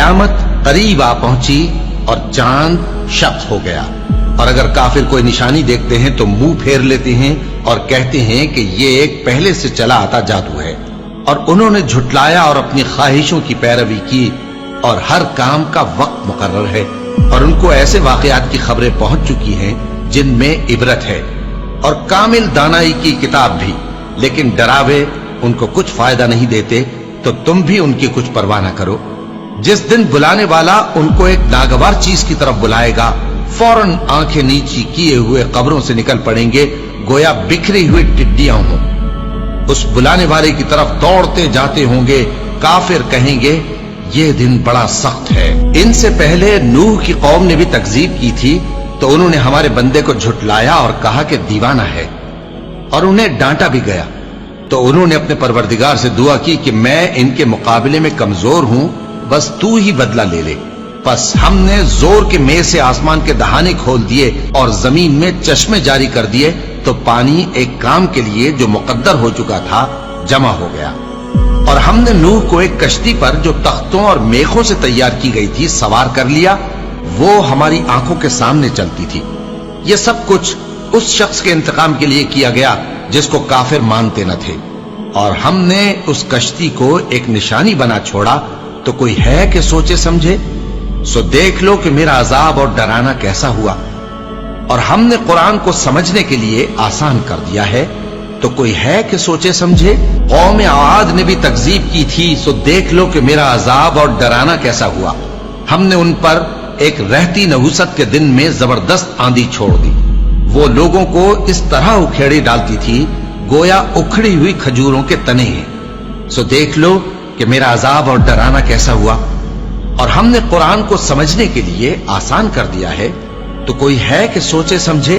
قیامت قریب آ پہنچی اور چاند شق ہو گیا، اور اگر کافر کوئی نشانی دیکھتے ہیں تو منہ پھیر لیتے ہیں اور کہتے ہیں کہ یہ ایک پہلے سے چلا آتا جادو ہے، اور انہوں نے جھٹلایا اور اپنی خواہشوں کی پیروی کی، اور ہر کام کا وقت مقرر ہے، اور ان کو ایسے واقعات کی خبریں پہنچ چکی ہیں جن میں عبرت ہے، اور کامل دانائی کی کتاب بھی، لیکن ڈراوے ان کو کچھ فائدہ نہیں دیتے، تو تم بھی ان کی کچھ پرواہ نہ کرو۔ جس دن بلانے والا ان کو ایک ناگوار چیز کی طرف بلائے گا، فوراً آنکھیں نیچی کیے ہوئے قبروں سے نکل پڑیں گے گویا بکھری ہوئی ٹڈیاں ہوں۔ اس بلانے والے کی طرف دوڑتے جاتے ہوں گے، کافر کہیں گے یہ دن بڑا سخت ہے۔ ان سے پہلے نوح کی قوم نے بھی تکذیب کی تھی، تو انہوں نے ہمارے بندے کو جھٹلایا اور کہا کہ دیوانہ ہے، اور انہیں ڈانٹا بھی گیا، تو انہوں نے اپنے پروردگار سے دعا کی کہ میں ان کے مقابلے میں کمزور ہوں، بس تو ہی بدلہ لے لے۔ پس ہم نے زور کے مے سے آسمان کے دہانے کھول دیے اور زمین میں چشمے جاری کر دیے، تو پانی ایک کام کے لیے جو مقدر ہو چکا تھا جمع ہو گیا۔ اور ہم نے نوح کو ایک کشتی پر جو تختوں اور میخوں سے تیار کی گئی تھی سوار کر لیا، وہ ہماری آنکھوں کے سامنے چلتی تھی۔ یہ سب کچھ اس شخص کے انتقام کے لیے کیا گیا جس کو کافر مانتے نہ تھے، اور ہم نے اس کشتی کو ایک نشانی بنا چھوڑا، تو کوئی ہے کہ سوچے سمجھے؟ سو دیکھ لو کہ میرا عذاب اور ڈرانا کیسا ہوا۔ اور ہم نے قرآن کو سمجھنے کے لیے آسان کر دیا ہے، تو کوئی ہے کہ سوچے سمجھے؟ قوم عاد نے بھی تکذیب کی تھی، سو دیکھ لو کہ میرا عذاب اور ڈرانا کیسا ہوا۔ ہم نے ان پر ایک رہتی نحوست کے دن میں زبردست آندھی چھوڑ دی، وہ لوگوں کو اس طرح اکھیڑے ڈالتی تھی گویا اکھڑی ہوئی کھجوروں کے تنے ہیں۔ سو دیکھ لو کہ میرا عذاب اور ڈرانا کیسا ہوا۔ اور ہم نے قرآن کو سمجھنے کے لیے آسان کر دیا ہے، تو کوئی ہے کہ سوچے سمجھے؟